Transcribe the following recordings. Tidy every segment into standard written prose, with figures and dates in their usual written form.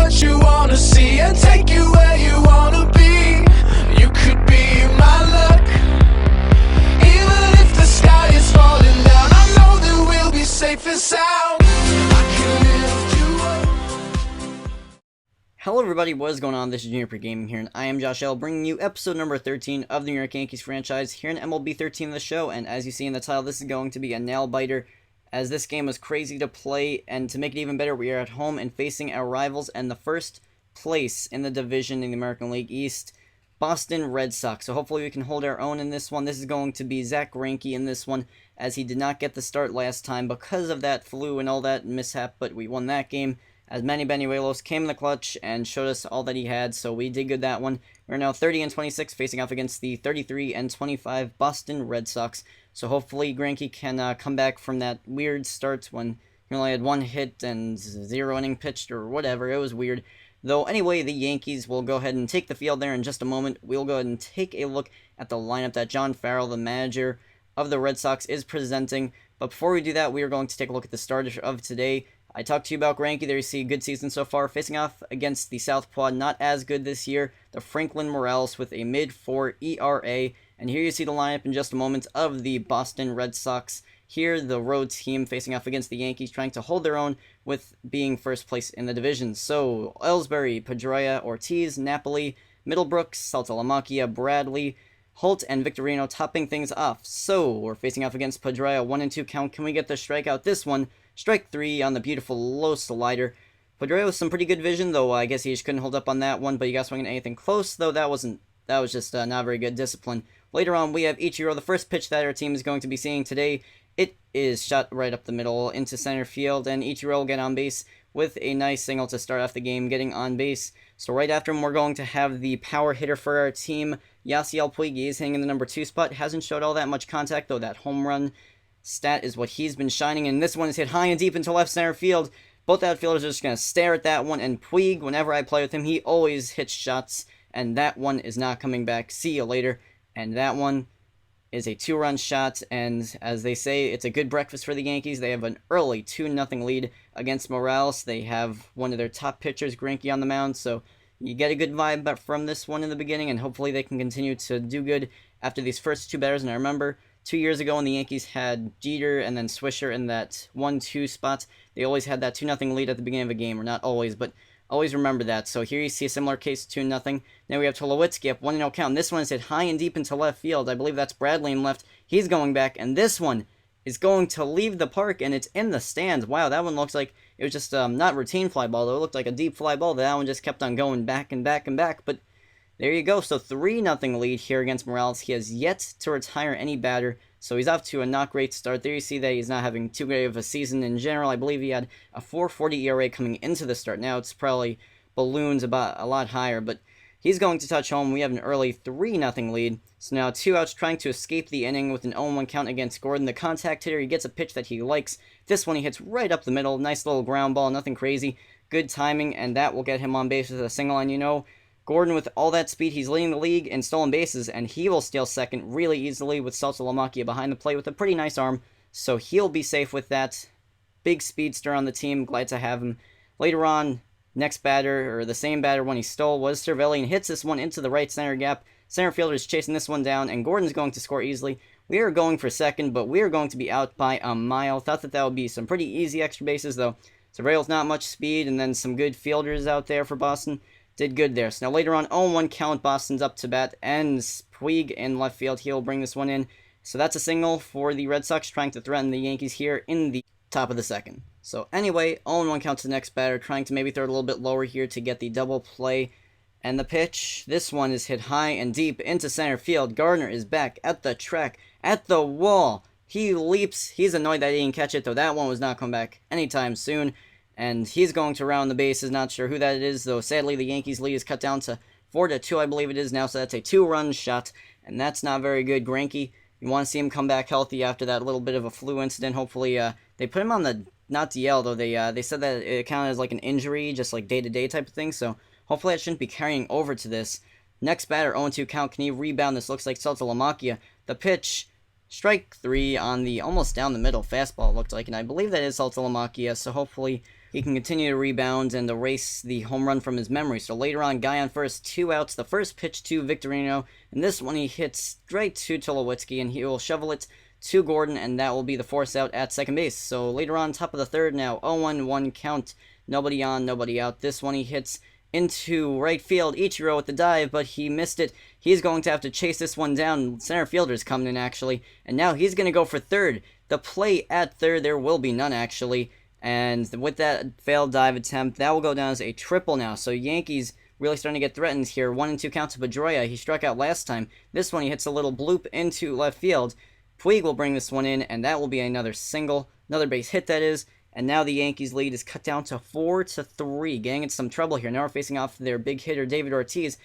what you wanna see and take you where you wanna be. You could be my luck. Even if the sky is falling down, I know that we'll be safe and sound. I can lift you up. Hello everybody, what is going on? This is Juniper Gaming here, and I am Josh L, bringing you episode number 13 of the New York Yankees franchise here in MLB 13 of the show. And as you see in the title, this is going to be a nail-biter, as this game was crazy to play, and to make it even better, we are at home and facing our rivals and the first place in the division in the American League East, Boston Red Sox. So hopefully we can hold our own in this one. This is going to be Zack Greinke in this one, as he did not get the start last time because of that flu and all that mishap, but we won that game, as Manny Banuelos came in the clutch and showed us all that he had, so we did good that one. We're now 30-26, facing off against the 33-25 Boston Red Sox. So hopefully Greinke can come back from that weird start when he only had one hit and 0 inning pitched or whatever. It was weird. Though anyway, the Yankees will go ahead and take the field there in just a moment. We'll go ahead and take a look at the lineup that John Farrell, the manager of the Red Sox, is presenting. But before we do that, we are going to take a look at the starter of today. I talked to you about Greinke. There you see a good season so far, facing off against the Southpaw, not as good this year, the Franklin Morales with a mid-4 ERA. And here you see the lineup in just a moment of the Boston Red Sox. Here, the road team facing off against the Yankees, trying to hold their own with being first place in the division. So, Ellsbury, Pedroia, Ortiz, Napoli, Middlebrooks, Saltalamacchia, Bradley, Holt, and Victorino topping things off. So, we're facing off against Pedroia, 1-2 count. Can we get the strikeout? This one, strike 3 on the beautiful low slider. Pedroia with some pretty good vision, though I guess he just couldn't hold up on that one, but you got swinging anything close, though that was just not very good discipline. Later on, we have Ichiro, the first pitch that our team is going to be seeing today. It is shot right up the middle into center field, and Ichiro will get on base with a nice single to start off the game, getting on base. So right after him, we're going to have the power hitter for our team, Yasiel Puig. Is hitting in the number 2 spot. Hasn't showed all that much contact, though that home run stat is what he's been shining, and this one is hit high and deep into left center field. Both outfielders are just going to stare at that one, and Puig, whenever I play with him, he always hits shots, and that one is not coming back. See you later. And that one is a 2-run shot, and as they say, it's a good breakfast for the Yankees. They have an early 2-0 lead against Morales. They have one of their top pitchers, Greinke, on the mound, so you get a good vibe from this one in the beginning, and hopefully they can continue to do good after these first 2 batters. And I remember 2 years ago when the Yankees had Jeter and then Swisher in that 1-2 spot, they always had that 2-0 lead at the beginning of a game, or not always, but always remember that. So here you see a similar case, 2-0. Now we have Tulowitzki up 1-0 count. This one is hit high and deep into left field. I believe that's Bradley in left. He's going back, and this one is going to leave the park, and it's in the stands. Wow, that one looks like it was just not routine fly ball, though. It looked like a deep fly ball. That one just kept on going back and back and back, but there you go. So 3-0 lead here against Morales. He has yet to retire any batter, so he's off to a not great start. There you see that he's not having too great of a season in general. I believe he had a 4.40 ERA coming into the start. Now it's probably balloons about a lot higher, but he's going to touch home. We have an early 3-0 lead. So now 2 outs, trying to escape the inning with an 0-1 count against Gordon. The contact hitter, he gets a pitch that he likes. This one he hits right up the middle. Nice little ground ball, nothing crazy. Good timing, and that will get him on base with a single. And you know, Gordon, with all that speed, he's leading the league in stolen bases, and he will steal second really easily with Saltalamacchia behind the plate with a pretty nice arm, so he'll be safe with that. Big speedster on the team, glad to have him. Later on, next batter, or the same batter when he stole, was Cervelli, and hits this one into the right center gap. Center fielder is chasing this one down, and Gordon's going to score easily. We are going for second, but we are going to be out by a mile. Thought that would be some pretty easy extra bases, though. Cervelli's not much speed, and then some good fielders out there for Boston. Did good there. So now later on, 0-1 count, Boston's up to bat, and Puig in left field. He'll bring this one in. So that's a single for the Red Sox, trying to threaten the Yankees here in the top of the second. So anyway, 0-1 count to the next batter, trying to maybe throw it a little bit lower here to get the double play. And the pitch, this one is hit high and deep into center field. Gardner is back at the track, at the wall. He leaps. He's annoyed that he didn't catch it, though that one was not coming back anytime soon. And he's going to round the bases. Not sure who that is, though. Sadly, the Yankees' lead is cut down to 4-2, I believe it is now. So that's a 2-run shot, and that's not very good. Greinke, you want to see him come back healthy after that little bit of a flu incident. Hopefully, they put him on the not DL, though. They said that it counted as like an injury, just like day-to-day type of thing. So hopefully, that shouldn't be carrying over to this. Next batter, 0-2 count. Can he rebound? This looks like Saltalamacchia. The pitch Strike 3 on the almost down the middle fastball, it looked like, and I believe that is Saltalamacchia, so hopefully he can continue to rebound and erase the home run from his memory. So later on, guy on first, 2 outs, the first pitch to Victorino, and this one he hits straight to Tulowitzki, and he will shovel it to Gordon, and that will be the force out at second base. So later on, top of the third now, 0-1 count, nobody on, nobody out. This one he hits into right field, Ichiro with the dive, but he missed it. He's going to have to chase this one down. Center fielder's coming in, actually, and now he's going to go for third. The play at third, there will be none, actually, and with that failed dive attempt, that will go down as a triple now. So Yankees really starting to get threatened here. 1-2 count to Pedroia. He struck out last time. This one, he hits a little bloop into left field. Puig will bring this one in, and that will be another single, another base hit, that is. And now the Yankees' lead is cut down to 4-3, getting into some trouble here. Now we're facing off their big hitter, David Ortiz.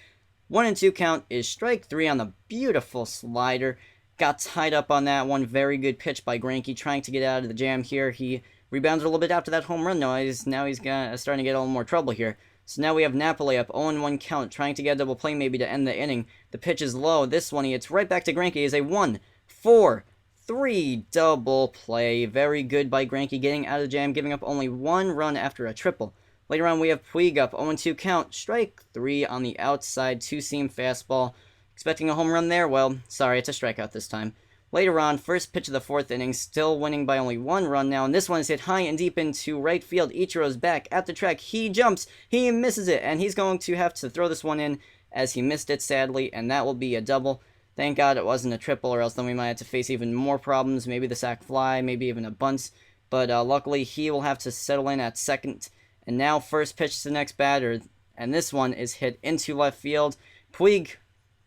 1-2 count is strike 3 on the beautiful slider. Got tied up on that one. Very good pitch by Greinke, trying to get out of the jam here. He rebounded a little bit after that home run, though. Now he's starting to get a little more trouble here. So now we have Napoli up 0-1 count, trying to get a double play maybe to end the inning. The pitch is low. This one, he hits right back to Greinke. Is a 1-4-3 double play. Very good by Greinke, getting out of the jam, giving up only 1 run after a triple. Later on, we have Puig up 0-2 count, strike 3 on the outside, two-seam fastball. Expecting a home run there? Well, sorry, it's a strikeout this time. Later on, first pitch of the 4th inning, still winning by only 1 run now, and this one is hit high and deep into right field. Ichiro's back at the track. He jumps, he misses it, and he's going to have to throw this one in as he missed it, sadly, and that will be a double. Thank God it wasn't a triple, or else then we might have to face even more problems. Maybe the sac fly, maybe even a bunt. But luckily, he will have to settle in at second. And now first pitch to the next batter, and this one is hit into left field. Puig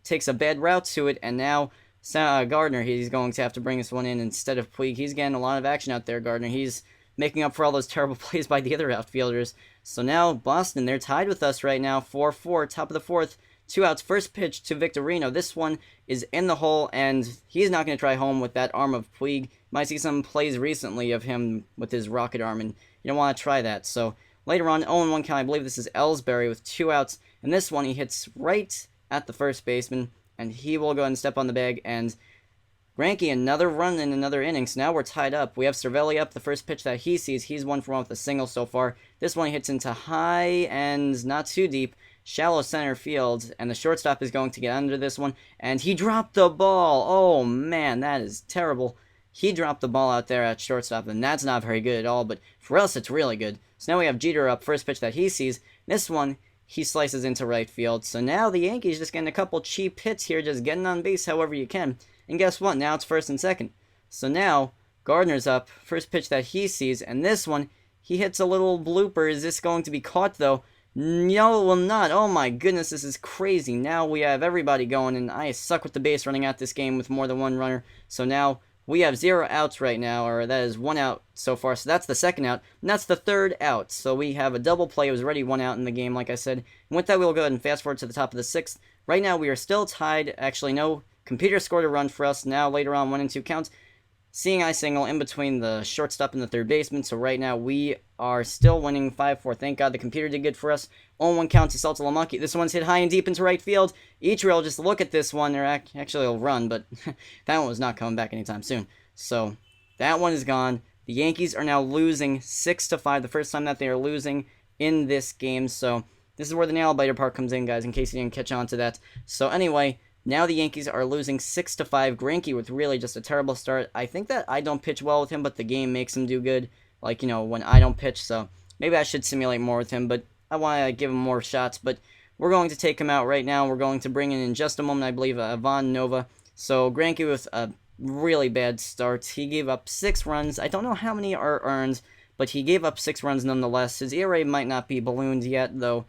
takes a bad route to it, and now Gardner, he's going to have to bring this one in instead of Puig. He's getting a lot of action out there, Gardner. He's making up for all those terrible plays by the other outfielders. So now Boston, they're tied with us right now, 4-4, top of the 4th. 2 outs, first pitch to Victorino. This one is in the hole, and he's not going to try home with that arm of Puig. Might see some plays recently of him with his rocket arm, and you don't want to try that. So later on, 0-1 count, I believe this is Ellsbury with 2 outs, and this one he hits right at the first baseman, and he will go ahead and step on the bag, and Greinke, another run in another inning, so now we're tied up. We have Cervelli up, the first pitch that he sees. He's 1 for 1 with a single so far. This one hits into high and not too deep, shallow center field, and the shortstop is going to get under this one, and he dropped the ball. Oh man, that is terrible. He dropped the ball out there at shortstop, and that's not very good at all, but for us it's really good. So now we have Jeter up, first pitch that he sees. This one, he slices into right field. So now the Yankees just getting a couple cheap hits here, just getting on base however you can. And guess what? Now it's first and second. So now Gardner's up, first pitch that he sees, and this one, he hits a little blooper. Is this going to be caught though? No, it will not. Oh my goodness, this is crazy. Now we have everybody going, and I suck with the base running at this game with more than 1 runner. So now we have 0 outs right now, or that is 1 out so far. So that's the second out, and that's the 3rd out. So we have a double play. It was already 1 out in the game, like I said. And with that, we'll go ahead and fast forward to the top of the 6th. Right now, we are still tied. Actually, no. Computer scored a run for us. Now, later on, 1-2 counts. Seeing eye single in between the shortstop and the third baseman. So right now, we are still winning 5-4. Thank God the computer did good for us. 0-1 count to Saltalamacchia. This one's hit high and deep into right field. Ichiro will just look at this one. Or actually, he'll run, but that one was not coming back anytime soon. So that one is gone. The Yankees are now losing 6-5. The first time that they are losing in this game. So this is where the Nailbiter part comes in, guys, in case you didn't catch on to that. So anyway, now the Yankees are losing 6-5. Greinke with really just a terrible start. I think that I don't pitch well with him, but the game makes him do good. Like, you know, when I don't pitch. So maybe I should simulate more with him, but I want to give him more shots. But we're going to take him out right now. We're going to bring in just a moment, I believe, Ivan Nova. So Greinke with a really bad start. He gave up 6 runs. I don't know how many are earned, but he gave up 6 runs nonetheless. His ERA might not be ballooned yet, though.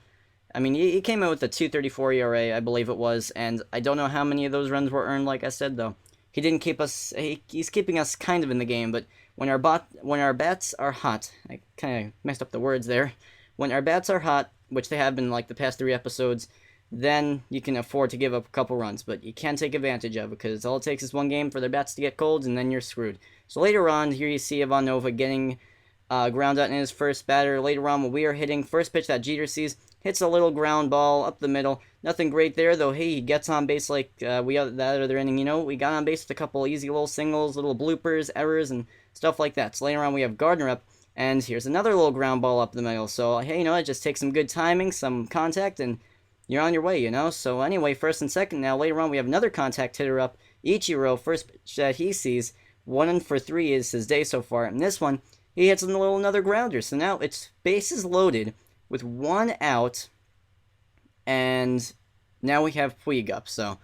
I mean, he came in with a 2.34 ERA, I believe it was, and I don't know how many of those runs were earned, like I said, though. He didn't keep us, he's keeping us kind of in the game, but when our bats are hot, I kind of messed up the words there. When our bats are hot, which they have been like the past 3 episodes, then you can afford to give up a couple runs, but you can't take advantage of it, because all it takes is 1 game for their bats to get cold, and then you're screwed. So later on, here you see Ivan Nova getting ground out in his first batter. Later on, when we are hitting first pitch that Jeter sees, hits a little ground ball up the middle. Nothing great there, though. Hey, he gets on base like we got that other inning. We got on base with a couple easy little singles, little bloopers, errors, and stuff like that. So later on, we have Gardner up, and here's another little ground ball up the middle. So hey, it just takes some good timing, some contact, and you're on your way. So anyway, first and second now. Later on, we have another contact hitter up, Ichiro. First pitch that he sees, 1-for-3 is his day so far. And this one, he hits another grounder. So now it's bases loaded with 1 out, and now we have Puig up. So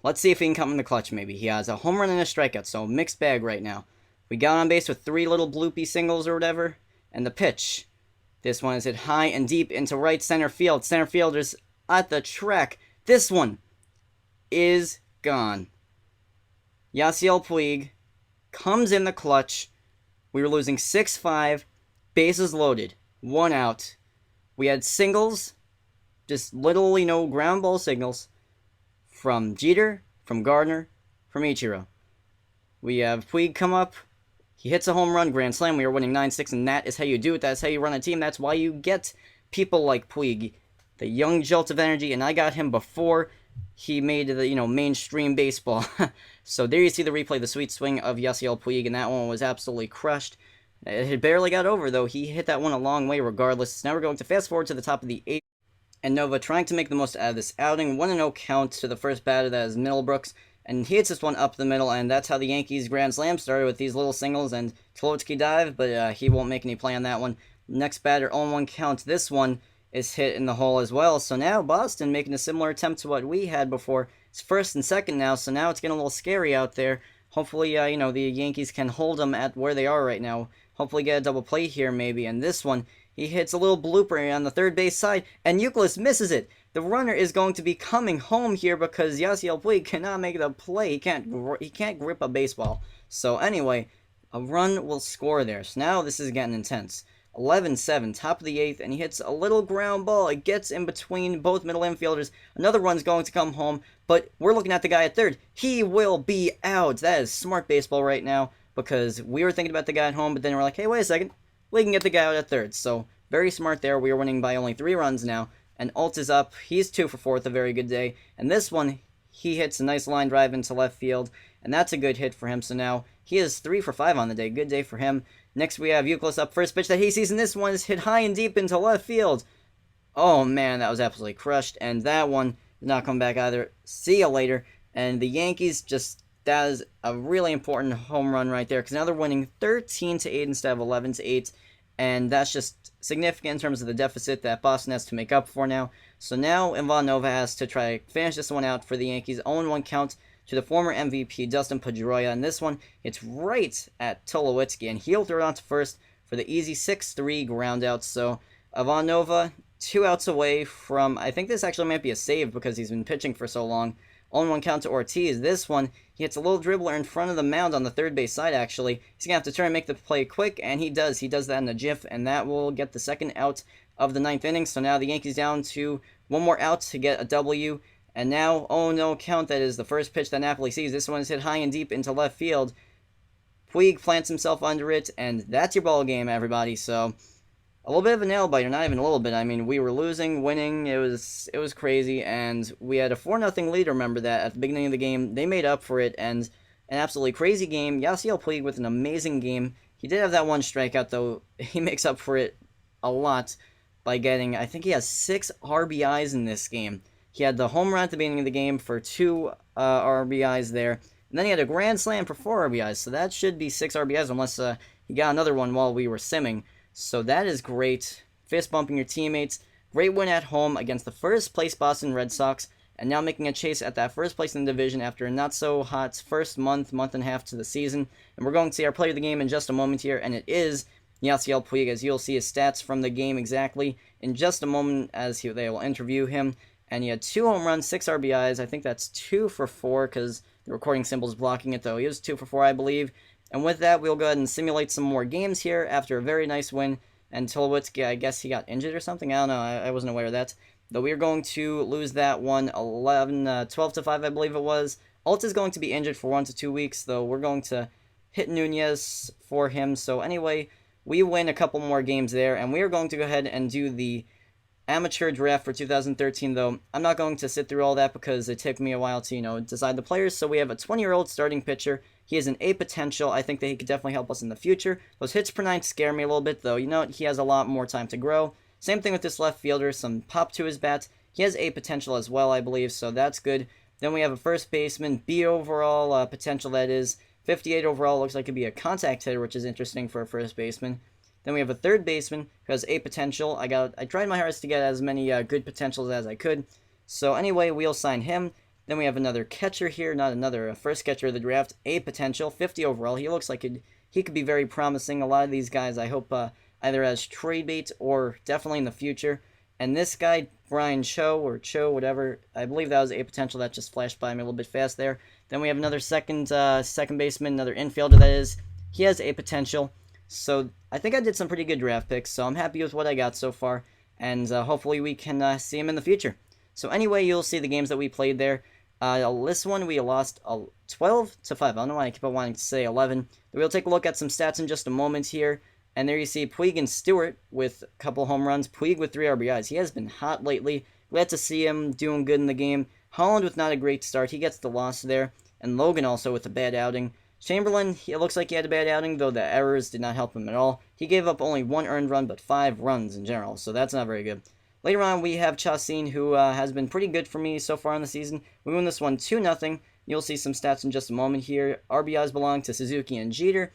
let's see if he can come in the clutch maybe. He has a home run and a strikeout, so mixed bag right now. We got on base with 3 little bloopy singles or whatever, and the pitch. This one is hit high and deep into right center field. Center fielder's at the track. This one is gone. Yasiel Puig comes in the clutch. We were losing 6-5, bases loaded, 1 out. We had singles, just little, ground ball signals from Jeter, from Gardner, from Ichiro. We have Puig come up. He hits a home run, grand slam. We are winning 9-6, and that is how you do it. That's how you run a team. That's why you get people like Puig, the young jolt of energy, and I got him before he made the, mainstream baseball. So there you see the replay, the sweet swing of Yasiel Puig, and that one was absolutely crushed. It had barely got over, though. He hit that one a long way regardless. Now we're going to fast forward to the top of the 8th, and Nova trying to make the most out of this outing. 1-0 count to the first batter, that is Middlebrooks, and he hits this one up the middle, and that's how the Yankees' grand slam started, with these little singles and Tulowitzki dive, but he won't make any play on that one. Next batter, 0-1 count. This one is hit in the hole as well. So now Boston making a similar attempt to what we had before. It's first and second now, so now it's getting a little scary out there. Hopefully, the Yankees can hold them at where they are right now. Hopefully get a double play here maybe. And this one, he hits a little blooper on the third base side, and Youkilis misses it. The runner is going to be coming home here because Yasiel Puig cannot make the play. He can't grip a baseball. So anyway, a run will score there. So now this is getting intense. 11-7, top of the 8th, and he hits a little ground ball. It gets in between both middle infielders. Another run's going to come home, but we're looking at the guy at third. He will be out. That is smart baseball right now, because we were thinking about the guy at home, but then we're like, hey, wait a second. We can get the guy out at third. So very smart there. We are winning by only 3 runs now, and Alt is up. He's 2 for 4, a very good day. And this one, he hits a nice line drive into left field, and that's a good hit for him. So now he is 3 for 5 on the day. Good day for him. Next, we have Youkilis up, first pitch that he sees, and this one is hit high and deep into left field. Oh, man, that was absolutely crushed, and that one did not come back either. See you later. And the Yankees that is a really important home run right there, because now they're winning 13-8 instead of 11-8, and that's just significant in terms of the deficit that Boston has to make up for now. So now Ivan Nova has to try to finish this one out for the Yankees. 0-1 count to the former MVP, Dustin Pedroia, and this one, it's right at Tulowitzki, and he'll throw it on to first for the easy 6-3 ground out. So Ivan Nova, 2 outs away from, I think this actually might be a save because he's been pitching for so long. 0-1 count to Ortiz. This one, he hits a little dribbler in front of the mound on the third base side, actually. He's going to have to turn and make the play quick, and he does. He does that in a jiff, and that will get the second out of the 9th inning. So now the Yankees down to 1 more out to get a W. And now, 0-0 count, that is the first pitch that Napoli sees. This one is hit high and deep into left field. Puig plants himself under it, and that's your ball game, everybody. So, a little bit of a nail biter, not even a little bit. I mean, we were losing, winning, it was crazy, and we had a 4-0 lead, remember that, at the beginning of the game. They made up for it, and an absolutely crazy game. Yasiel Puig with an amazing game. He did have that one strikeout, though. He makes up for it a lot by getting, I think he has 6 RBIs in this game. He had the home run at the beginning of the game for 2 RBIs there. And then he had a grand slam for 4 RBIs. So that should be 6 RBIs unless he got another one while we were simming. So that is great. Fist bumping your teammates. Great win at home against the first place Boston Red Sox. And now making a chase at that first place in the division after a not so hot first month and a half to the season. And we're going to see our player of the game in just a moment here. And it is Yasiel Puig, as you'll see his stats from the game exactly in just a moment as they will interview him. And he had 2 home runs, 6 RBIs. I think that's 2 for 4 because the recording symbol's blocking it, though. He was 2 for 4, I believe. And with that, we'll go ahead and simulate some more games here after a very nice win. And Tulowitzki, I guess he got injured or something? I don't know. I wasn't aware of that. Though we are going to lose that one 12-5, I believe it was. Alt is going to be injured for 1 to 2 weeks, though we're going to hit Nunez for him. So anyway, we win a couple more games there. And we are going to go ahead and do the amateur draft for 2013, though. I'm not going to sit through all that because it took me a while to, decide the players. So we have a 20-year-old starting pitcher. He has an A potential. I think that he could definitely help us in the future. Those hits per nine scare me a little bit, though. He has a lot more time to grow. Same thing with this left fielder. Some pop to his bat. He has A potential as well, I believe, so that's good. Then we have a first baseman, B overall potential, that is. 58 overall, looks like it could be a contact hitter, which is interesting for a first baseman. Then we have a third baseman who has A potential. I tried my hardest to get as many good potentials as I could. So anyway, we'll sign him. Then we have another catcher here, not another, first catcher of the draft, A potential, 50 overall. He looks like he could be very promising. A lot of these guys, I hope, either as trade bait or definitely in the future. And this guy, Brian Cho, whatever, I believe that was A potential. That just flashed by me a little bit fast there. Then we have another second baseman, another infielder, that is. He has A potential. So I think I did some pretty good draft picks, so I'm happy with what I got so far, and hopefully we can see him in the future. So anyway, you'll see the games that we played there. This one we lost 12-5. I don't know why I keep on wanting to say 11. We'll take a look at some stats in just a moment here. And there you see Puig and Stewart with a couple home runs. Puig with 3 RBIs. He has been hot lately. Glad to see him doing good in the game. Holland with not a great start. He gets the loss there. And Logan also with a bad outing. Chamberlain, it looks like he had a bad outing, though the errors did not help him at all. He gave up only 1 earned run, but 5 runs in general, so that's not very good. Later on, we have Chacin, who has been pretty good for me so far in the season. We won this one 2-0. You'll see some stats in just a moment here. RBIs belong to Suzuki and Jeter.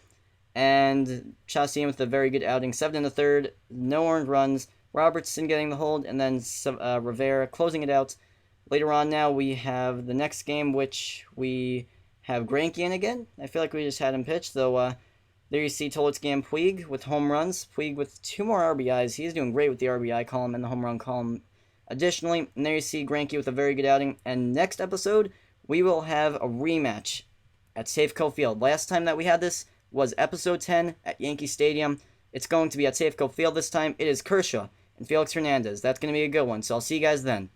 And Chacin with a very good outing, 7 1/3, no earned runs. Robertson getting the hold, and then Rivera closing it out. Later on now, we have the next game, which we have Greinke in again. I feel like we just had him pitch, though. There you see Tolitsky and Puig with home runs. Puig with 2 more RBIs. He's doing great with the RBI column and the home run column additionally. And there you see Greinke with a very good outing. And next episode, we will have a rematch at Safeco Field. Last time that we had this was episode 10 at Yankee Stadium. It's going to be at Safeco Field this time. It is Kershaw and Felix Hernandez. That's going to be a good one, so I'll see you guys then.